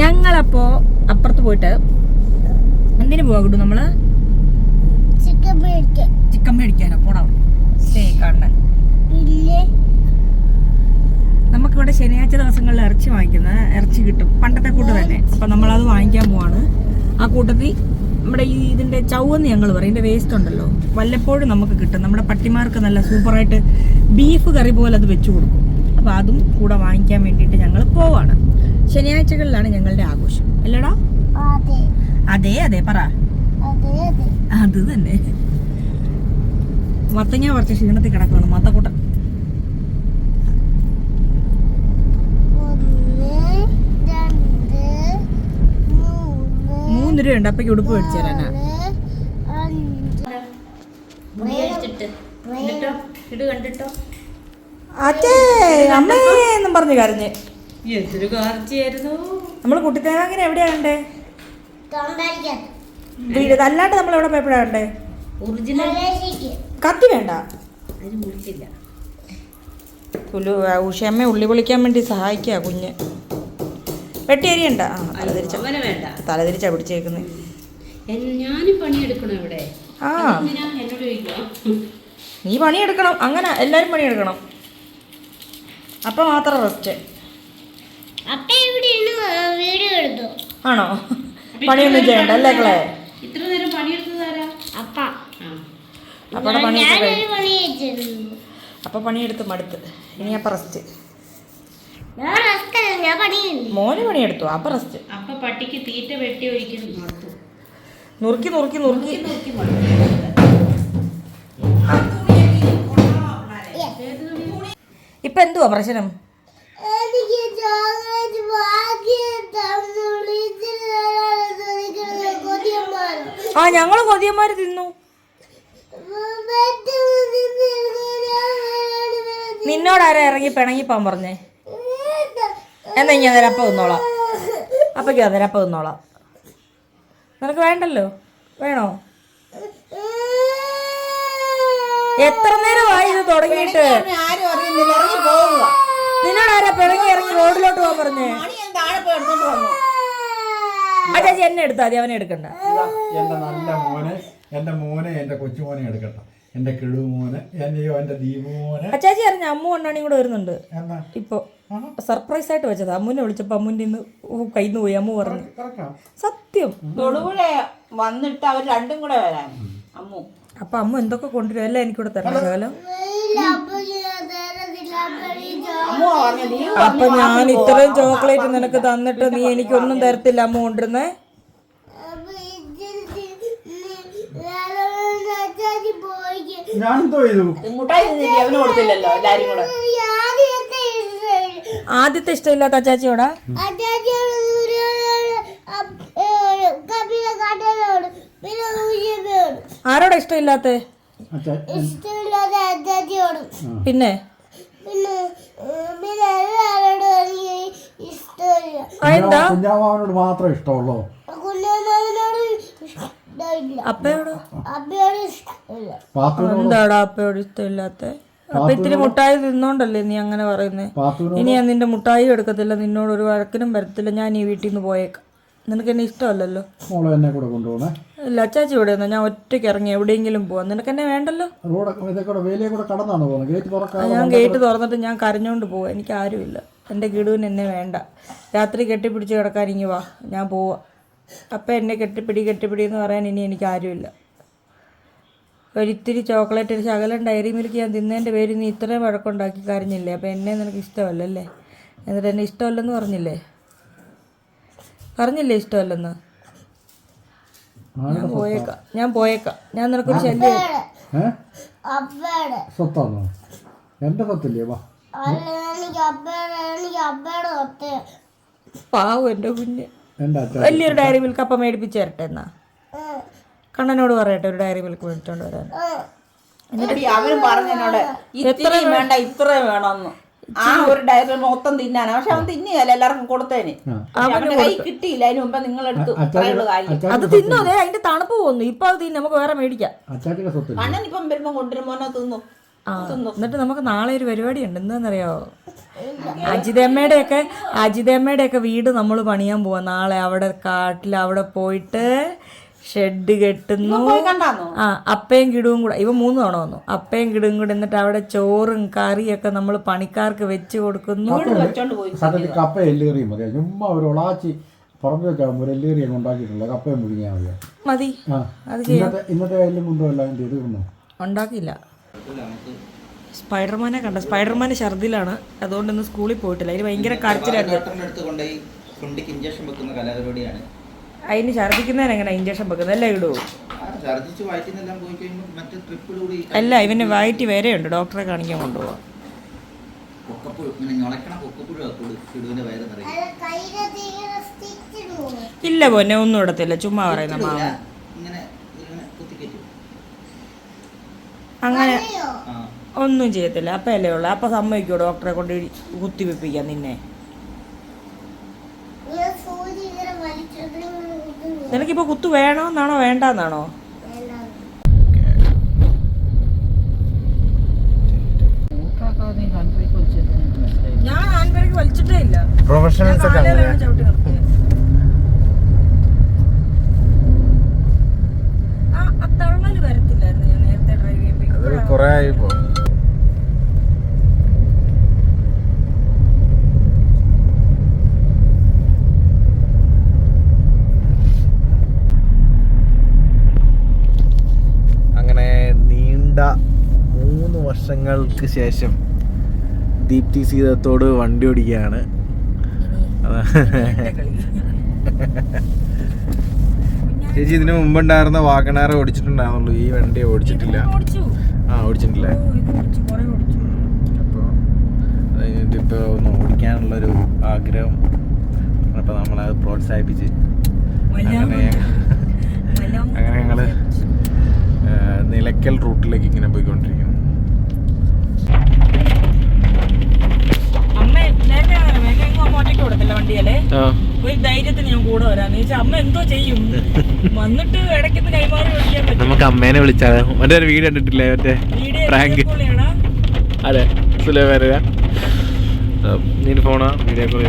ഞങ്ങളപ്പോ അപ്പുറത്ത് പോയിട്ട് എന്തിനു പോകട്ടു നമ്മള് ചിക്കൻ മേടിക്കാനോ പോടാ കാണാൻ. നമുക്കിവിടെ ശനിയാഴ്ച ദിവസങ്ങളിൽ ഇറച്ചി വാങ്ങിക്കുന്നത് ഇറച്ചി കിട്ടും പണ്ടത്തെ കൂട്ട് തന്നെ. അപ്പൊ നമ്മളത് വാങ്ങിക്കാൻ പോവാണ്. ആ കൂട്ടത്തിൽ നമ്മുടെ ഈ ഇതിന്റെ ചൗവെന്ന് ഞങ്ങൾ പറയും, ഇതിന്റെ വേസ്റ്റ് ഉണ്ടല്ലോ, വല്ലപ്പോഴും നമുക്ക് കിട്ടും. നമ്മുടെ പട്ടിമാർക്ക് നല്ല സൂപ്പറായിട്ട് ബീഫ് കറി പോലെ അത് വെച്ചു കൊടുക്കും. അപ്പൊ അതും കൂടെ വാങ്ങിക്കാൻ വേണ്ടിയിട്ട് ഞങ്ങൾ പോവാണ്. ശനിയാഴ്ചകളിലാണ് ഞങ്ങളുടെ ആഘോഷം അല്ലടാ? അതെ അതെ പറ, അത് തന്നെ. മത്തങ്ങ കുറച്ച് ക്ഷീണത്തിൽ കിടക്കണം മത്തക്കൂട്ടൻ. 3 രൂപ ഉണ്ട്. അപ്പക്ക് ഉടുപ്പ് മേടിച്ചു തരാനാ. അച്ഛേ അമ്മേ എന്നും പറഞ്ഞു കരഞ്ഞ്. എന്തൊരു കാർച്ചയായിരുന്നു. നമ്മള് കുട്ടിത്തേങ്ങനെ എവിടെയാ കണ്ടേ? വീട് അല്ലാണ്ട് നമ്മൾ എവിടെ പോയപ്പോഴാ കണ്ടേ? കത്തി വേണ്ട. ഉഷയമ്മ ഉള്ളി പൊളിക്കാൻ വേണ്ടി സഹായിക്കാ കുഞ്ഞ്. വെട്ടിയരിയണ്ട. തലതിരിച്ചാ പിടിച്ചേക്കുന്നത്. ആ നീ പണിയെടുക്കണം. അങ്ങനെ എല്ലാരും പണിയെടുക്കണം. അപ്പൊ മാത്രം റെസ്റ്റ്. ആണോ? പണിയൊന്നും ചെയ്യണ്ട അല്ലേ ക്കളെ? അപ്പൊ പണിയെടുത്ത് മടുത്ത്. ഇനി അപ്പൊ റെസ്റ്റ്. മോന് പണിയെടുത്തു. അപ്പൊ റെസ്റ്റ്. അപ്പൊ പട്ടിക്ക് തീറ്റ വെട്ടി ഒഴിക്കുന്നു. നുറുക്കി നുറുക്കി നുറുക്കി. ഇപ്പൊ എന്തുവാ പ്രശ്നം? ആ ഞങ്ങള് കൊതിയന്മാര് തിന്നു. നിന്നോടാരാ ഇറങ്ങി പിണങ്ങിപ്പോൻ പറഞ്ഞേ? എന്നാ ഞാൻ തരാം. അപ്പം തിന്നോളാം. അപ്പയ്ക്ക് തരാം. അപ്പം തിന്നോളാം. നിനക്ക് വേണ്ടല്ലോ? വേണോ? എത്ര നേരമായി ഇത് തുടങ്ങിയിട്ട്? നിന്നോടാരാ പിണങ്ങി ഇറങ്ങി റോഡിലോട്ട് പോകാൻ പറഞ്ഞേ? ആ ചേച്ചി എന്നെ എടുത്താ മതി, അവനെ എടുക്കണ്ട. എന്റെ നല്ല മോനെ, എന്റെ മോനെ, എന്റെ കൊച്ചുമോനെ എടുക്കട്ടെ. എന്റെ കിഴു മോനെ, എന്റെ ദീപു മോനെ. അച്ചാച്ചി അറിഞ്ഞ അമ്മു കൊണ്ടാണി കൂടെ വരുന്നുണ്ട് ഇപ്പൊ. സർപ്രൈസ് ആയിട്ട് വെച്ചതാ. അമ്മുനെ വിളിച്ചപ്പോ അമ്മുന്റെ ഇന്ന് കയ്യിന്ന് പോയി. അമ്മു പറഞ്ഞു സത്യം. തൊടുപുഴ വന്നിട്ട് അവർ രണ്ടും കൂടെ വരാൻ അമ്മു. അപ്പൊ അമ്മ എന്തൊക്കെ കൊണ്ടുവരും എല്ലാം എനിക്കൂടെ തരണം കാലം. അപ്പൊ ഞാൻ ഇത്രയും ചോക്ലേറ്റ് നിനക്ക് തന്നിട്ട് നീ എനിക്കൊന്നും തരത്തില്ല അമ്മ കൊണ്ടിരുന്നേ? ആദ്യത്തെ ഇഷ്ടമില്ലാത്ത അച്ചാച്ചിയോടാ? ആരോടാ ഇഷ്ടമില്ലാത്ത? പിന്നെ കുഞ്ഞാമാവനോട് മാത്രം ഇഷ്ടമുള്ളൂ. അപ്പയോടോ? എന്താടാ അപ്പയോട് ഇഷ്ടമില്ലാത്ത? അപ്പൊ ഇത്തിരി മുട്ടായി തിന്നോണ്ടല്ലേ നീ അങ്ങനെ പറയുന്നേ? ഇനി ഞാൻ നിന്റെ മുട്ടായി എടുക്കത്തില്ല, നിന്നോട് ഒരു വഴക്കിനും വരത്തില്ല. ഞാൻ ഈ വീട്ടിൽ നിന്ന് പോയേക്കാം. നിനക്ക് എന്നെ ഇഷ്ടമല്ലല്ലോ. ഇല്ല അച്ചാച്ചി ഇവിടെ ഞാൻ ഒറ്റയ്ക്ക് ഇറങ്ങി എവിടെയെങ്കിലും പോവാം. നിനക്ക് എന്നെ വേണ്ടല്ലോ. ഞാൻ ഗേറ്റ് തുറന്നിട്ട് ഞാൻ കരഞ്ഞോണ്ട് പോവാ. എനിക്ക് ആരുമില്ല. എൻ്റെ കിടുവിന് എന്നെ വേണ്ട. രാത്രി കെട്ടിപ്പിടിച്ച് കിടക്കാൻ ഇങ്ങി വാ, ഞാൻ പോവാ. അപ്പം എന്നെ കെട്ടിപ്പിടി എന്ന് പറയാൻ ഇനി എനിക്ക് ആരുമില്ല. ഒരിത്തിരി ചോക്ലേറ്റ്, ഒരു ശകലം ഡയറി മിൽക്ക് ഞാൻ തിന്നതിൻ്റെ പേര് നീ ഇത്രയും വഴക്കുണ്ടാക്കി കരഞ്ഞില്ലേ? അപ്പം എന്നെ നിനക്ക് ഇഷ്ടമല്ലല്ലേ? എന്നിട്ട് എന്നെ ഇഷ്ടമല്ലെന്ന് പറഞ്ഞില്ലേ? ഇഷ്ടമല്ലെന്ന്? ഞാൻ പോയേക്കാം. ഞാൻ നിനക്കൊരു ശല്യം. പാവം എൻ്റെ കുഞ്ഞ്. വലിയൊരു ഡയറി മിൽക്ക് അപ്പം മേടിപ്പിച്ച് തരട്ടെ എന്നാ? കണ്ണനോട് പറയട്ടെ ഒരു ഡയറി മിൽക്ക് മേടിച്ചോണ്ട് വരാൻ. അവനും പറഞ്ഞോട് ഇത്രയും വേണ്ട ഇത്രയും വേണമെന്ന്. ആ ഒരു ഡയറി മൊത്തം തിന്നാനാ. പക്ഷെ അവൻ തിന്നിയല്ല, എല്ലാവർക്കും കൊടുത്തേന്. അവന്റെ കൈ കിട്ടിയില്ല. അതിന് മുമ്പ് നിങ്ങളെടുത്തു. അത് തിന്നോ? അതെ അതിന്റെ തണുപ്പ് പോന്നു. ഇപ്പൊ അത് തിന്നു. നമുക്ക് വേറെ മേടിക്കാം. അണ്ണൻ ഇപ്പം വരുമ്പോ കൊണ്ടുവരുമ്പോനെ തിന്നു. എന്നിട്ട് നമുക്ക് നാളെ ഒരു പരിപാടി ഉണ്ട്. എന്താണെന്നറിയാവോ? അജിതമ്മയുടെയൊക്കെ വീട് നമ്മൾ പണിയാൻ പോവാ നാളെ. അവിടെ കാട്ടിൽ അവിടെ പോയിട്ട് ഷെഡ് കെട്ടുന്നു. ആ അപ്പയും കിടുവും കൂടെ ഇവ 3 തവണ വന്നു. അപ്പയും കിടുവും കൂടെ എന്നിട്ട് അവിടെ ചോറും കറിയൊക്കെ നമ്മൾ പണിക്കാർക്ക് വെച്ച് കൊടുക്കുന്നു. കപ്പ എല്ലേറിയും മതി. ചുമ്മാ ഒരു ഒളാച്ചി പറമ്പ് വെച്ചാൽ എല്ലേറി ഉണ്ടാക്കിയിട്ടുള്ള കപ്പയും മുഴുങ്ങിയാൽ മതി. ഇന്നത്തെ കയ്യിലും കൊണ്ടുമല്ല ഇത് ഉണ്ടാക്കിയില്ല. സ്പൈഡർമാനെ കണ്ട സ്പൈഡർമാൻ ഛർദിലാണ്, അതുകൊണ്ട് ഇന്ന് സ്കൂളിൽ പോയിട്ടില്ല. അതിന് ഭയങ്കര കരച്ചിലായിരുന്നു. അതിന് ഛർദിക്കുന്നതിന് എങ്ങനെ ഇഞ്ചക്ഷൻ വെക്കുന്നത്? എല്ലാം ഇടുവോ? അല്ല, ഇവന് വയറ്റി വരെയുണ്ട്, ഡോക്ടറെ കാണിക്കാൻ കൊണ്ടുപോവാ. ഇല്ല പോന്നെ, ഒന്നും ഇടത്തില്ല, ചുമ്മാ പറയുന്ന മാമ. അങ്ങനെ ഒന്നും ചെയ്യത്തില്ല. അപ്പം അല്ലേ ഉള്ളു. അപ്പം സമ്മതിക്കോ ഡോക്ടറെ കൊണ്ട് കുത്തിവെപ്പിക്കാൻ നിന്നെ? നിനക്കിപ്പോൾ കുത്തു വേണമെന്നാണോ വേണ്ടെന്നാണോ? ഞാൻ ഹാൻഡ് ബ്രേക്ക് വലിച്ചിട്ടേ ഇല്ല. പ്രൊഫഷണൽസ് ഒക്കെ തള്ളല് വരത്തില്ലായിരുന്നു ഞാൻ നേരത്തെ ഡ്രൈവ് ചെയ്യുമ്പോൾ. കുറെ ആയി പോ. അങ്ങനെ നീണ്ട 3 വർഷങ്ങൾക്ക് ശേഷം ദീപ്തി സീതത്തോട് വണ്ടി ഓടിക്കുകയാണ്. ചേച്ചി ഇതിന് മുമ്പുണ്ടായിരുന്ന വാഗണാർ ഓടിച്ചിട്ടുണ്ടാവുള്ളൂ, ഈ വണ്ടി ഓടിച്ചിട്ടില്ല. ഓടിച്ചിട്ടില്ല. അപ്പോൾ ഇതിപ്പോൾ ഒന്ന് ഓടിക്കാനുള്ളൊരു ആഗ്രഹം, അപ്പോൾ നമ്മളത് പ്രോത്സാഹിപ്പിച്ച് അങ്ങനെ ഞങ്ങൾ നിലയ്ക്കൽ റൂട്ടിലേക്ക് ഇങ്ങനെ പോയിക്കൊണ്ടിരിക്കുന്നു. ഒരു ധൈര്യത്തിന് ഞാൻ കൂടെ വരാന്ന് ചോദിച്ചാൽ അമ്മ എന്തോ ചെയ്യും. വന്നിട്ട് ഇടയ്ക്ക് കൈമാറി വിളിക്കാൻ പറ്റും. നമുക്ക് അമ്മേനെ വിളിച്ചാലോ? മറ്റേ ഒരു വീഡിയോ കണ്ടിട്ടില്ലേ, മറ്റേ പ്രാങ്ക്? അതെ, സുലഭ വരിക. നീ ഫോണാ വീഡിയോ കോൾ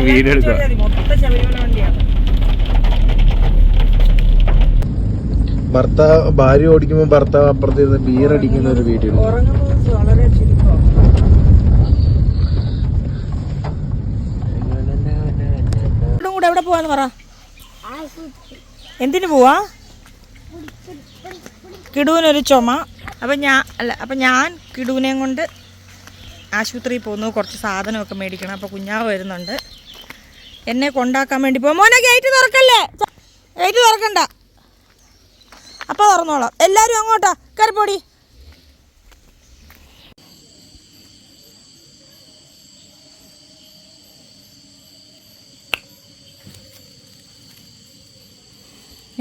വീഡിയോ എടുക്കുക. ഭർത്താവ് ഭാര്യ ഓടിക്കുമ്പോ ഭർത്താവ് അപ്പുറത്ത് ഇരുന്ന് ബിയർ അടിക്കുന്ന ഒരു വീഡിയോ. എവിടെ പോവാന്ന് പറ. എന്തിനു പോവാ? കിടുവിനൊരു ചുമ. അപ്പം ഞാൻ കിടുവിനെയും കൊണ്ട് ആശുപത്രിയിൽ പോകുന്നു. കുറച്ച് സാധനമൊക്കെ മേടിക്കണം. അപ്പോൾ കുഞ്ഞാവ് വരുന്നുണ്ട്, എന്നെ കൊണ്ടാക്കാൻ വേണ്ടി പോകും. മോനെ ഗേറ്റ് തുറക്കല്ലേ, ഗേറ്റ് തുറക്കണ്ട. അപ്പോൾ തുറന്നോളാം. എല്ലാവരും അങ്ങോട്ടാ കയറിപ്പോടി.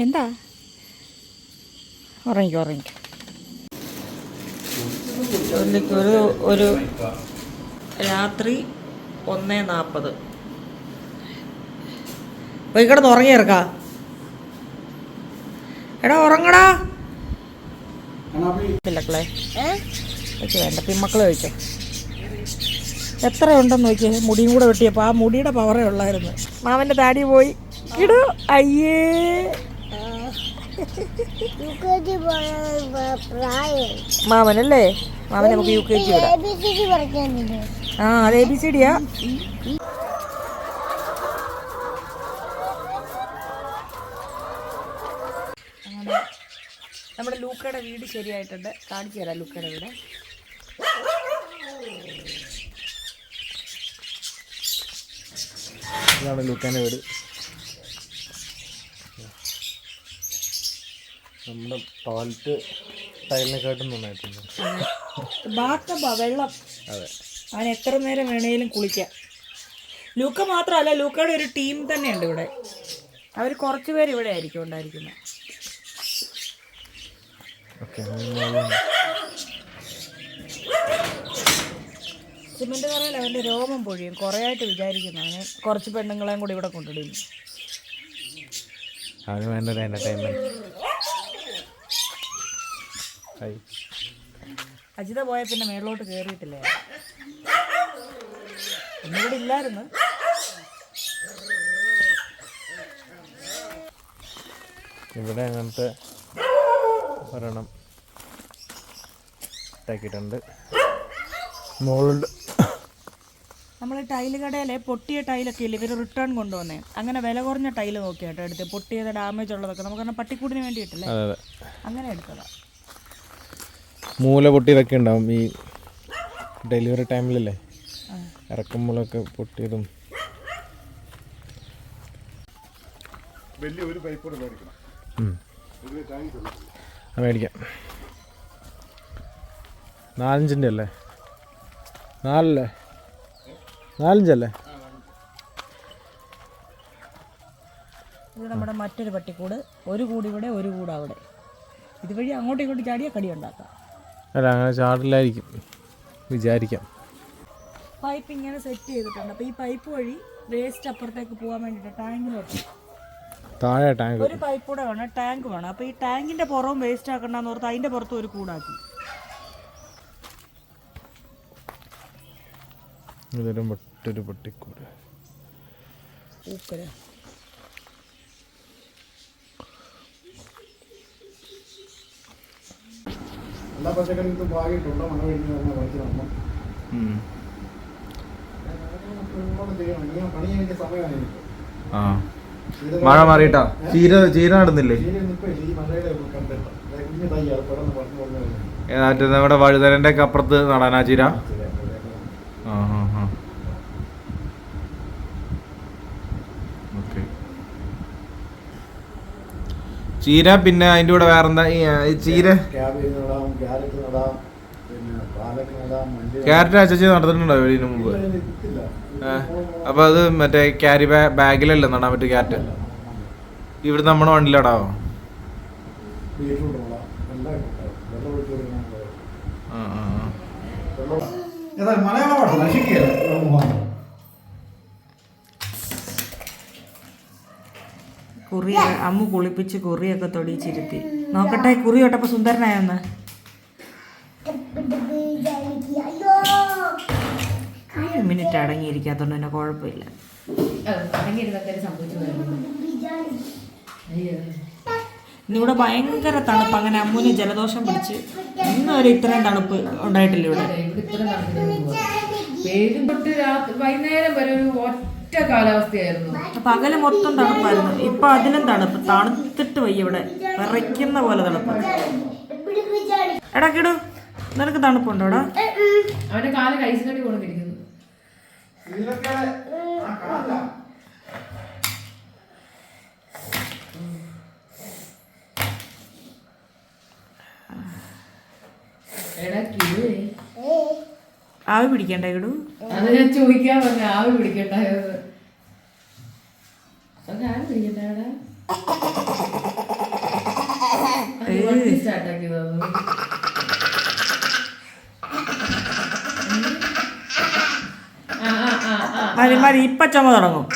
എന്താ ഉറങ്ങിക്കോ. ഒരു രാത്രി 1:40 പോയി കിടന്ന് ഉറങ്ങിയിറക്കാ. എടാ ഉറങ്ങടാ. പിള്ളക്കളെ വേണ്ട, പിമ്മക്കളെ കഴിച്ചോ. എത്ര ഉണ്ടെന്ന് നോക്കിയേ. മുടിയും കൂടെ വെട്ടിയപ്പോൾ ആ മുടിയുടെ പവറേ ഉള്ളായിരുന്നു. മാമൻ്റെ താടി പോയി. ഇടൂ. അയ്യേ, മാമനല്ലേ? മാമൻ നമുക്ക് UKG വിടാം. അത് ABCD യാ. നമ്മുടെ ലൂക്കയുടെ വീട് ശരിയായിട്ടുണ്ട്. കാണിച്ചു തരാം ലൂക്കയുടെ വീട്. ഇതാണ് ലൂക്കാൻ്റെ വീട്. നമ്മുടെ ടോയ്ലറ്റ് ടൈലിനെക്കാട്ടും നന്നായിട്ടുണ്ട്. ബാത്തബാ വെള്ളം. അതെ, അവൻ എത്ര നേരം വേണേലും കുളിക്കാം. ലൂക്ക മാത്രമല്ല, ലൂക്കയുടെ ഒരു ടീം തന്നെയുണ്ട് ഇവിടെ. അവർ കുറച്ച് പേര് ഇവിടെ ആയിരിക്കും ഉണ്ടായിരിക്കുന്നത്. സിമെന്റ് തറയിൽ അവൻ്റെ രോമം പൊഴിയും. കുറേ ആയിട്ട് വിചാരിക്കുന്നു അവന് കുറച്ച് പെണ്ണുങ്ങളെയും കൂടി ഇവിടെ കൊണ്ടിടുന്നു. അവന് വേണ്ട ഒരു എൻ്റർടൈൻമെൻറ്റ്. അജിത പോയ പിന്നെ മേളിലോട്ട് കയറിയിട്ടില്ലേ? ഒന്നുകൂടെ ഇല്ലായിരുന്നു. ഇവിടെ അങ്ങനത്തെ ഒരെണ്ണം ഇട്ടാക്കിയിട്ടുണ്ട്. മോളുണ്ട്. നമ്മൾ ടൈല് കടയിലെ പൊട്ടിയ ടൈലൊക്കെ ഇല്ലേ ഇവർ റിട്ടേൺ കൊണ്ടുവന്നേ, അങ്ങനെ വില കുറഞ്ഞ ടൈല് നോക്കിയാട്ടോ എടുത്ത്. പൊട്ടിയത് ഡാമേജ് ഉള്ളതൊക്കെ നമുക്ക് പറഞ്ഞാൽ പട്ടിക്കൂടിന് വേണ്ടിയിട്ടല്ലേ, അതെ അങ്ങനെ എടുത്തതാ. മൂല പൊട്ടിയതൊക്കെ ഉണ്ടാവും ഈ ഡെലിവറി ടൈമിലല്ലേ, ഇറക്കുമ്പോഴൊക്കെ പൊട്ടിയതും. വലിയൊരു പൈപ്പ് കൂടെ മേടിക്കണം. മേടിക്കാം. 4 ഇഞ്ചിൻ്റെ അല്ലേ? 4 ഇഞ്ചല്ലേ? ഇത് നമ്മുടെ മറ്റൊരു പട്ടിക്കൂട്. ഒരു കൂടി ഇവിടെ, ഒരു കൂട് അവിടെ. ഇതുവഴി അങ്ങോട്ടും ഇങ്ങോട്ടും ചാടിയാൽ കടി ഉണ്ടാക്കാം. അല്ല, അങ്ങനെ ചാടില്ലായിരിക്കും വിചാരിക്കാം. പൈപ്പ് ഇങ്ങനെ സെറ്റ് ചെയ്തിട്ടുണ്ട്. അപ്പോൾ ഈ പൈപ്പ് വഴി വേസ്റ്റ് അപ്പുറത്തേക്ക് പോകാൻ വേണ്ടിയിട്ട് ടാങ്കിലോട്ട് താഴെ ടാങ്ക് ഒരു പൈപ്പ് കൂടെ വേണം, ടാങ്ക് വേണം. അപ്പോൾ ഈ ടാങ്കിൻ്റെ പുറവും വേസ്റ്റ് ആക്കണ്ടെന്ന് ഓർത്ത് അതിൻ്റെ പുറത്തും ഒരു കൂടാക്കി. ഇതൊരു മറ്റൊരു പട്ടിക്കൂട്. ഊക്കര എല്ലാ പച്ചക്കറിക്കും ഭാഗമായിട്ടുണ്ടോ മഴ കഴിഞ്ഞ് പഠിച്ചു നമ്മൾ പണി കഴിഞ്ഞ സമയമാണ്. ആ, മഴ മാറിയിട്ടാ. ചീര നടുന്നില്ലേ? ഈ മഴയുടെ കണ്ടിട്ട് കുഞ്ഞു തൈ അത് പെട്ടെന്ന് പറഞ്ഞു നമ്മുടെ വഴുതനൻ്റെ ഒക്കെ അപ്പുറത്ത് നടാനാ ചീര. ആ ഹാ ഹാ, ഓക്കെ. ചീര പിന്നെ അതിൻ്റെ കൂടെ വേറെന്താ? ഈ ചീര ക്യാബേജ് നടാം, ക്യാരറ്റ് നടാം, പിന്നെ പാലക്ക് നടാം. ക്യാരറ്റ് അച്ചച്ചി നടത്തിട്ടുണ്ടോ ഇതിന് മുമ്പ്? അപ്പൊ അത് മറ്റേ ക്യാരി ബാഗിലല്ലേ നടാൻ പറ്റും ക്യാരറ്റ്? ഇവിടെ നമ്മുടെ വണ്ടിയിലടാവോ? ബീറ്റ്റൂട്ട് നടാം, എല്ലാം വെള്ളം ഒഴിച്ചു കൊടുക്കണം. മലയാള ഭാഷ നശിക്കുകയാണ്. കുറി അമ്മ കുളിപ്പിച്ച് കുറിയൊക്കെ തൊടിച്ചിരുത്തി. നോക്കട്ടെ കുറി തൊട്ടപ്പോൾ സുന്ദരനായെന്ന്. ഒരു മിനിറ്റ് അടങ്ങിയിരിക്കാത്തോണ്ട് തന്നെ കുഴപ്പമില്ല. ഇന്നിവിടെ ഭയങ്കര തണുപ്പ്. അങ്ങനെ അമ്മൂന് ജലദോഷം പിടിച്ച് ഇന്ന് വരെ ഇത്രയും തണുപ്പ് ഉണ്ടായിട്ടില്ല ഇവിടെ. വൈകുന്നേരം വരെ ഒരു ഒറ്റ കാലാവസ്ഥയായിരുന്നു. പകല് മൊത്തം തണുപ്പായിരുന്നു. ഇപ്പൊ അതിലും തണുപ്പ്. തണുത്തിട്ട് വയ്യ ഇവിടെ, വിറയ്ക്കുന്ന പോലെ തണുപ്പ്. എടാ കിടു, നിനക്ക് തണുപ്പുണ്ടോടാ? അവന്റെ കാല് കഴിച്ചിട്ട് കൊണ്ടിരിക്കുന്നു. ആവി പിടിക്കണ്ടേ കിടു? അത് ഞാൻ ചോദിക്കാൻ പറഞ്ഞ ആവി പിടിക്കണ്ടായത്. ആവി പിടിക്കണ്ട സ്റ്റാർട്ടാക്കി തന്നു. മതി മതി, ഇപ്പൊ ചുമ തുടങ്ങും.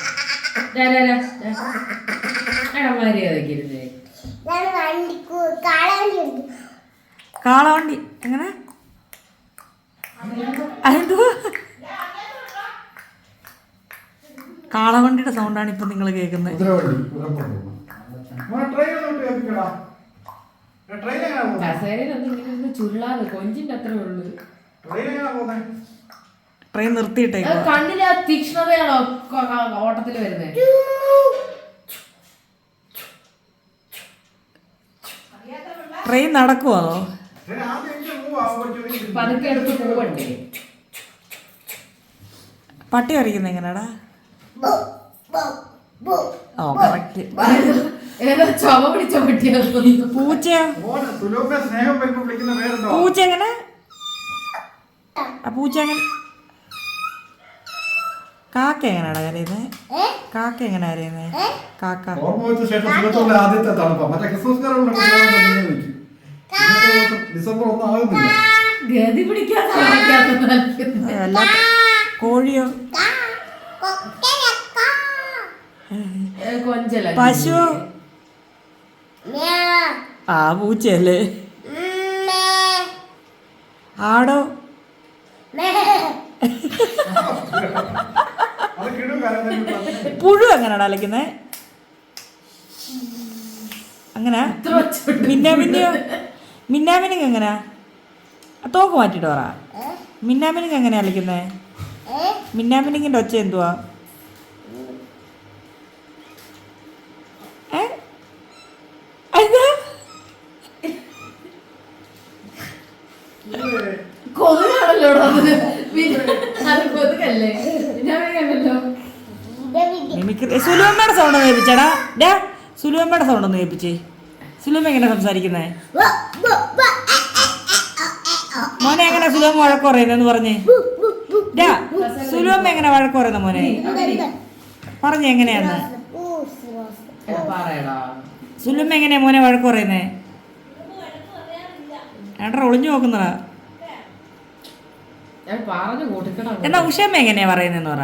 കാളവണ്ടി എങ്ങനെ? അതെന്തോ കാളവണ്ടിയുടെ സൗണ്ടാണ് ഇപ്പൊ നിങ്ങൾ കേൾക്കുന്നത്. ചുള്ളാതെ കൊഞ്ചിന്റെ അത്രേ ഉള്ളൂ. ട്രെയിൻ നിർത്തിയിട്ടേക്കോ? കണ്ണിലെ തീക്ഷ്ണതയാണോ ഓട്ടത്തിൽ വരുന്നത്? ട്രെയിൻ നടക്കുവോ? പതുക്കെ എടുത്ത് പോവണ്ടേ? പട്ടി കറിക്കുന്ന എങ്ങനെയാടാ? ഓ കറക്റ്റ്. ഏതോ ചുമ പിടിച്ച പട്ടിയാണ്. പൂച്ചയോ? പൂച്ച എങ്ങനെ? ആ പൂച്ച എങ്ങനെ? കാക്ക എങ്ങനെയാടാ കരയുന്നത്? കാക്ക എങ്ങനെ കരയുന്നത്? കാക്ക ആദ്യത്തെ തണുപ്പ മറ്റേ ക്രിസ്മസ് ഡിസംബർ 1 ആകുന്നില്ല. ഗതി പിടിക്കാൻ കോഴിയോ? കൊഞ്ചല. പശു? ആ പൂച്ചയല്ലേ? ആടോ അത് കിടും കാര്യം പുഴു എങ്ങനെയാണ് അലയ്ക്കുന്നത്? അങ്ങനെ മിന്നാമിനിങ് എങ്ങനെയാ? തോക്ക് മാറ്റിട്ട് പറ. മിന്നാമിനിങ് എങ്ങനെയാ അലയ്ക്കുന്നേ? മിന്നാമിനിങ്ങിന്റെ ഒച്ച എന്തുവാ? സുലുവമ്മയുടെ സൗണ്ട് ഒന്ന് കേൾപ്പിച്ചടാ. സുലുവമ്മയുടെ സൗണ്ട് ഒന്ന് കേൾപ്പിച്ചേ. സുലുവമ്മ എങ്ങനെ സംസാരിക്കുന്നേ? മോനെ എങ്ങനെ സുലുവമ്മ വഴക്ക് പറയുന്നെന്ന് പറഞ്ഞേ. സുലുവമ്മ എങ്ങനെ വഴക്ക് പറയുന്ന മോനെ? പറഞ്ഞേ എങ്ങനെയാന്ന്. സുലുവമ്മ എങ്ങനെയാ മോനെ വഴക്ക് പറയുന്നേ? ഏട്ടാ ഒളിഞ്ഞു നോക്കുന്നതാ. എന്നാ ഉഷമ്മ എങ്ങനെയാ പറയുന്നതെന്ന് പറ.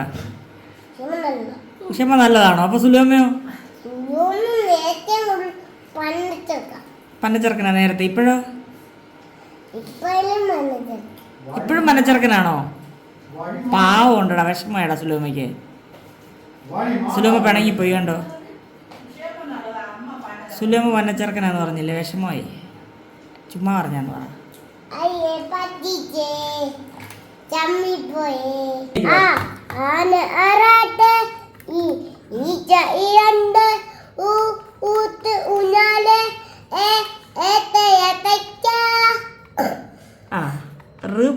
ഉഷമ്മ നല്ലതാണോ? അപ്പൊ സുലുവമ്മയോ? പന്നച്ചെറുക്കനാ നേരത്തെ. ഇപ്പോഴോ? ഇപ്പോഴും പന്നച്ചെറുക്കനാണോ? പാവം ഉണ്ടടാ, വിഷമമായിടാ സുലുവമ്മയ്ക്ക്. സുലുവമ്മ പിണങ്ങി പോയി കണ്ടോ. സുലുവമ്മ പന്നച്ചെറുക്കനാന്ന് പറഞ്ഞില്ലേ, വിഷമമായി. ചുമ്മാ പറഞ്ഞാന്ന് പറ.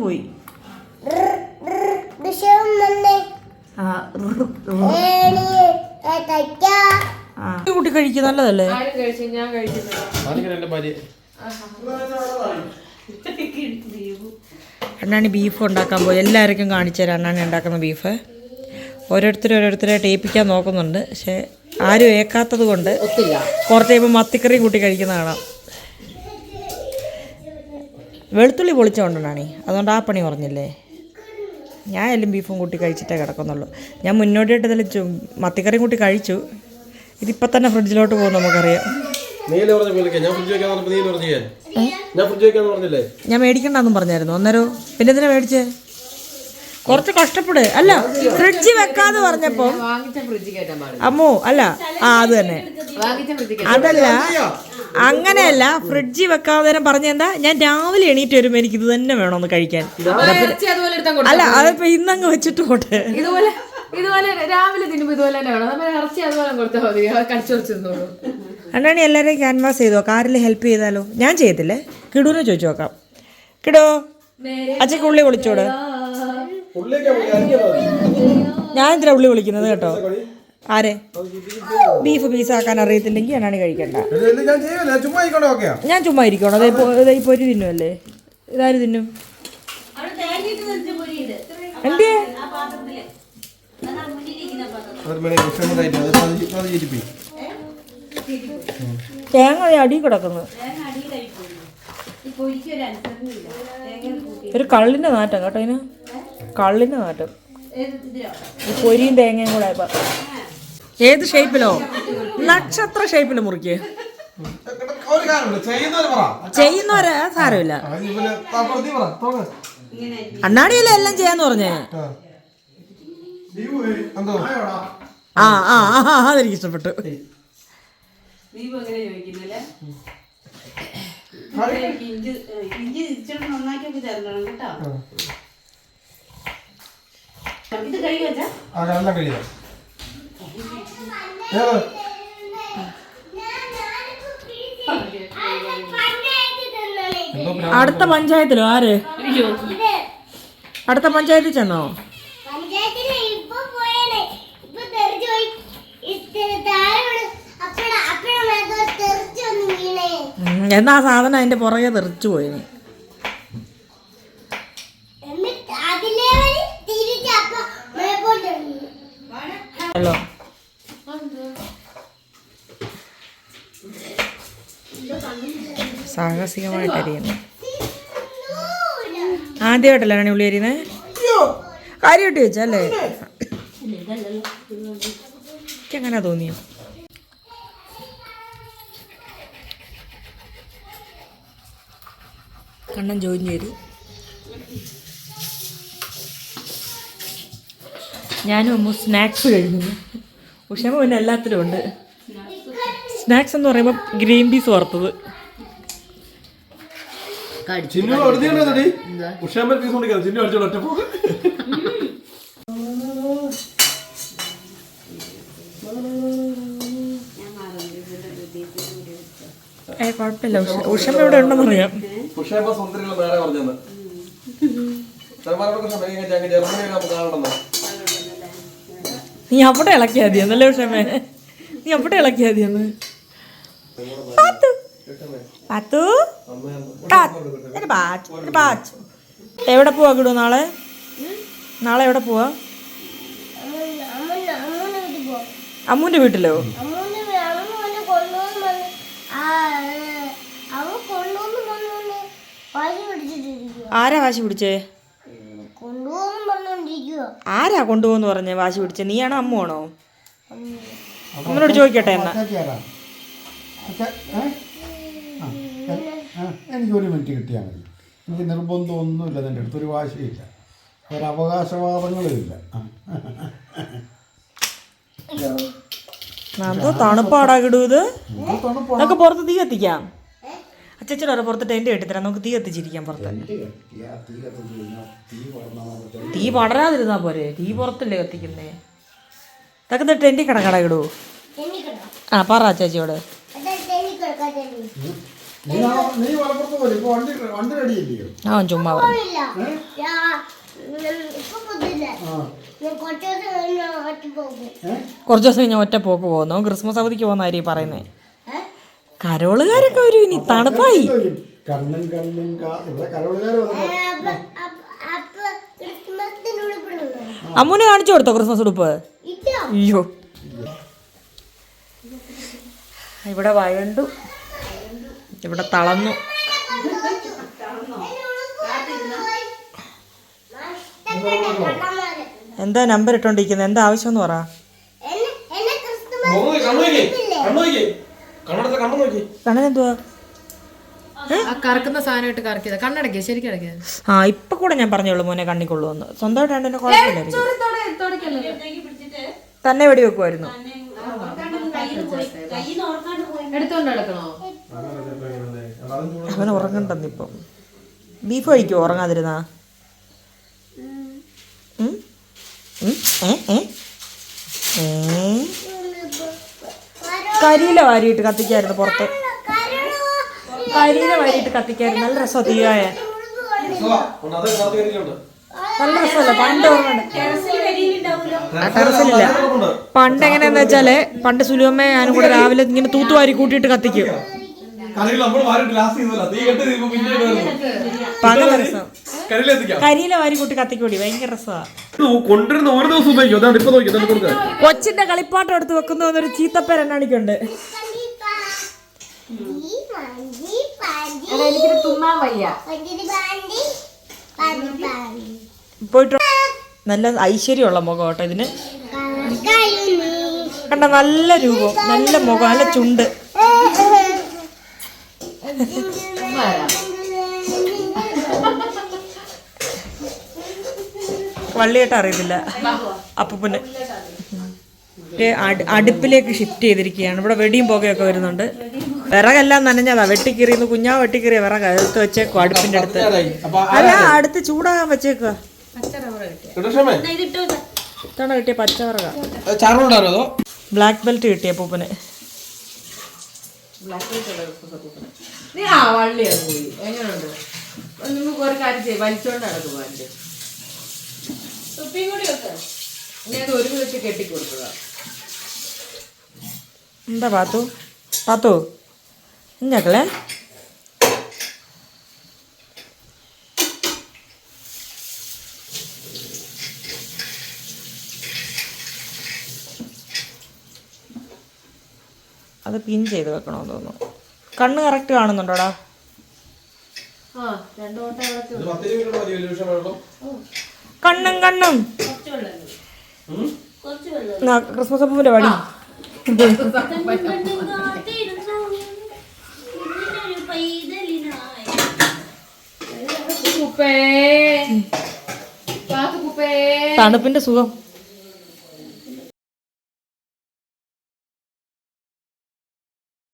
പോയി കുട്ടി കഴിക്കും, നല്ലതല്ലേ? അണ്ണാണി ബീഫ് ഉണ്ടാക്കാൻ പോയി. എല്ലാവർക്കും കാണിച്ചു തരാം അണ്ണാണി ഉണ്ടാക്കുന്ന ബീഫ്. ഓരോരുത്തരെ ടേപ്പിക്കാൻ നോക്കുന്നുണ്ട്. പക്ഷെ ആരും ഏക്കാത്തത് കൊണ്ട് കുറച്ച് കഴിയുമ്പോൾ മത്തിക്കറിയും കൂട്ടി കഴിക്കുന്ന കാണാം. വെളുത്തുള്ളി പൊളിച്ചുകൊണ്ടാണി, അതുകൊണ്ട് ആ പണി പറഞ്ഞില്ലേ. ഞാൻ എല്ലാം ബീഫും കൂട്ടി കഴിച്ചിട്ടേ കിടക്കുന്നുള്ളൂ. ഞാൻ മുന്നോട്ടായിട്ട് ഇതിൽ മത്തിക്കറിയും കൂട്ടി കഴിച്ചു. ഇതിപ്പോൾ തന്നെ ഫ്രിഡ്ജിലോട്ട് പോകും, നമുക്കറിയാം. ഞാൻ മേടിക്കണ്ടെന്നും പറഞ്ഞായിരുന്നു അന്നേരം. പിന്നെ എന്തിനാ മേടിച്ചേ? കുറച്ച് കഷ്ടപ്പെട്. അല്ല, ഫ്രിഡ്ജ് വെക്കാന്ന് പറഞ്ഞപ്പോ അമ്മോ അല്ല അത് തന്നെ. അതല്ല, അങ്ങനെയല്ല. ഫ്രിഡ്ജ് വെക്കാതെ പറഞ്ഞെന്താ, ഞാൻ രാവിലെ എണീറ്റ് വരുമ്പോ എനിക്ക് ഇത് തന്നെ വേണമെന്ന് കഴിക്കാൻ. അല്ല, അതിപ്പോ ഇന്നങ്ങ് വെച്ചിട്ട് പോട്ടെ. ഇതുപോലെ രാവിലെ തിന്നുമ്പോ ഇതുപോലെ തന്നെ വേണം. നമ്മൾ ഇറച്ചി അതുപോലെ കൊടുത്താൽ മതി, കടിച്ചോടിച്ചിരുന്നോളൂ. അണ്ണാണി എല്ലാവരെയും ക്യാൻവാസ് ചെയ്തോ, കാറിൽ ഹെൽപ്പ് ചെയ്താലോ? ഞാൻ ചെയ്യത്തില്ലേ. കിടൂനെ ചോദിച്ചു നോക്കാം. കിടോ, അച്ഛക്ക് ഉള്ളി വിളിച്ചോട്. ഞാൻ എന്തിനാ ഉള്ളി വിളിക്കുന്നത് കേട്ടോ. ആരെ? ബീഫ് പീസാക്കാൻ അറിയത്തില്ലെങ്കിൽ അണ്ണാണി കഴിക്കണ്ട. ഞാൻ ചുമ്മാ ഇരിക്കണോ? അതേ പൊരി തിന്നുമല്ലേ. ഇതാര് തിന്നും? എന്തേ തേങ്ങ അടി കിടക്കുന്നു. ഒരു കള്ളിന്റെ നാറ്റം കേട്ടോ ഇതിന്. കള്ളിന്റെ നാറ്റം. ഈ പൊരിയും തേങ്ങയും കൂടെ ആയപ്പോ. ഏത് ഷേപ്പിലോ? നക്ഷത്ര ഷേപ്പില് മുറിക്ക്. ചെയ്യുന്നവരെ സാരമില്ല. അണ്ണാടിയല്ലേ എല്ലാം ചെയ്യാന്ന് പറഞ്ഞേ. അതെനിക്ക് ഇഷ്ടപ്പെട്ടു. അടുത്ത പഞ്ചായത്തിലോ? ആര്? അടുത്ത പഞ്ചായത്തിൽ ചെന്നോ? എന്നാ സാധനം അതിന്റെ പുറകെ തെറിച്ചു പോയിന്. ഹലോ, സാഹസികമായിട്ട് അരിയുന്നു. ആദ്യമായിട്ടല്ലേ ആണ് ഉള്ളി അരിയുന്നത്? കാര്യമായിട്ട് വെച്ചല്ലേ? എങ്ങനെ തോന്നിയോ? കണ്ണൻ ജോയിൻ ചെയ്തു. ഞാനും അമ്മ സ്നാക്സ് കഴിക്കുന്നു. ഉഷമ പിന്നെ എല്ലാത്തിലും ഉണ്ട്. സ്നാക്സ് എന്ന് പറയുമ്പോൾ ഗ്രീൻ പീസ് വറുത്തത്. കുഴപ്പമില്ല, ഉഷമ ഇവിടെ ഉണ്ടെന്ന് അറിയാം. നീ അവിടെ ഇളക്കിയാ മതി എന്നല്ലേ ഉഷമേ? നീ അവിടെ ഇളക്കിയാ മതിയെന്ന്. എവിടെ പോവാ കിടു? നാളെ എവിടെ പോവാ? അമ്മൂന്റെ വീട്ടിലോ? ആരാ വാശി പിടിച്ചേ? ആരാ കൊണ്ടുപോകുന്നു പറഞ്ഞേ വാശി പിടിച്ചേ? നീയാണോ അമ്മുവാണോ? അമ്മനോട് ചോദിക്കട്ടെ എന്നാ. എനിക്കൊരു മിനിറ്റ് കിട്ടിയാൽ മതി. എനിക്ക് നിർബന്ധമൊന്നുമില്ല, എൻ്റെ അടുത്തൊരു വാശിയില്ല, ഒരവകാശവാദങ്ങളുമില്ല. എന്തോ തണുപ്പാടാ കിടൂത്. നമുക്ക് പുറത്ത് തീ കത്തിക്കാം. അച്ഛനോടെ പുറത്ത് ടെൻറ്റ് കെട്ടിത്തരാം, നമുക്ക് തീ കത്തിച്ചിരിക്കാം പുറത്ത്. തീ പടരാതിരുന്നാ പോരെ, തീ പുറത്തല്ലേ കത്തിക്കുന്നേ. ഇതൊക്കെ ടെൻറ്റിൽ കിടക്കട കിടൂ. ആ പറ ചേച്ചിയോട്. ആ ചുമ്മാ കുറച്ച് ദിവസം കഴിഞ്ഞാൽ ഒറ്റ പോക്ക് പോകുന്നു. ക്രിസ്മസ് അവധിക്ക് പോകുന്ന കാര്യം പറയുന്നേ. കരോളുകാരൊക്കെ വരും ഇനി, തണുപ്പായി. അമ്മൂനെ കാണിച്ചു കൊടുത്തോ ക്രിസ്മസ് ഉടുപ്പ്? അയ്യോ, ഇവിടെ വയണ്ടു, ഇവിടെ തളന്നു. എന്താ നമ്പർ ഇട്ടോണ്ടിരിക്കുന്നത്? എന്താ ആവശ്യം എന്ന് പറ. കണ്ണെന്തുവാ? കറക്കുന്ന സാധനമായിട്ട് കറക്കിയത് കണ്ണടക്കിയ ശരിക്കും അടക്കിയത്. ആ ഇപ്പൊ കൂടെ ഞാൻ പറഞ്ഞോളൂ മോനെ കണ്ണിക്കൊള്ളുവന്ന്. സ്വന്തമായിട്ട് എന്നെ കുഴപ്പമില്ലായിരിക്കും. തന്നെ വെടി വെക്കുമായിരുന്നു. അവൻ ഉറങ്ങണ്ടെന്നിപ്പം. ബീഫ് കഴിക്കുമോ ഉറങ്ങാതിരുന്നാ? കരിയില വാരിയിട്ട് കത്തിക്കായിരുന്നു പുറത്ത്. കരിയില വാരിയിട്ട് കത്തിക്കായിരുന്നു. നല്ല രസമാണ് തീയായാൻ. നല്ല രസമല്ലേ? പണ്ട് ടെറസിലില്ല. പണ്ട് എങ്ങനെയാന്ന് വെച്ചാല്, പണ്ട് സുലുവമ്മ ഞാനും കൂടെ രാവിലെ ഇങ്ങനെ തൂത്തുവാരി കൂട്ടിയിട്ട് കത്തിക്കും. പല രസം. കരിയില വാരി കൂട്ടി കത്തിക്കൂടി, ഭയങ്കര രസമാണ്. കൊച്ചിന്റെ കളിപ്പാട്ടം എടുത്ത് വെക്കുന്ന ഒരു ചീത്തപ്പേര് എന്നാണിക്കുണ്ട്. പോയിട്ട് നല്ല ഐശ്വര്യമുള്ള മുഖം കേട്ടോ ഇതിന്. കണ്ട നല്ല രൂപം, നല്ല മുഖം, നല്ല ചുണ്ട്. വള്ളിയായിട്ട് അറിയത്തില്ല അപ്പൂപ്പന്. അടുപ്പിലേക്ക് ഷിഫ്റ്റ് ചെയ്തിരിക്കുകയാണ്. ഇവിടെ വെടിയും പുകയൊക്കെ വരുന്നുണ്ട്. വിറകെല്ലാം നനഞ്ഞതാ. വെട്ടിക്കീറിന്ന് കുഞ്ഞാവ് വെട്ടിക്കീറിയ വിറക് എടുത്ത് വെച്ചേക്കോ അടുപ്പിന്റെ അടുത്ത്. അല്ല, അടുത്ത് ചൂടാകാൻ വെച്ചേക്കുക. ഇത്തവണ കിട്ടിയ പച്ചവിറക. ബ്ലാക്ക് ബെൽറ്റ് കിട്ടിയ അപ്പൂപ്പന്. എന്താ പാത്തു ഇഞ്ഞക്കളെ. അത് പിൻ ചെയ്ത് വെക്കണമെന്ന് തോന്നുന്നു. കണ്ണ് കറക്റ്റ് കാണുന്നുണ്ടോടാ? കണ്ണും ക്രിസ്മസ് അപ്പൂപ്പിന്റെ വടി. തണുപ്പിന്റെ സുഖം.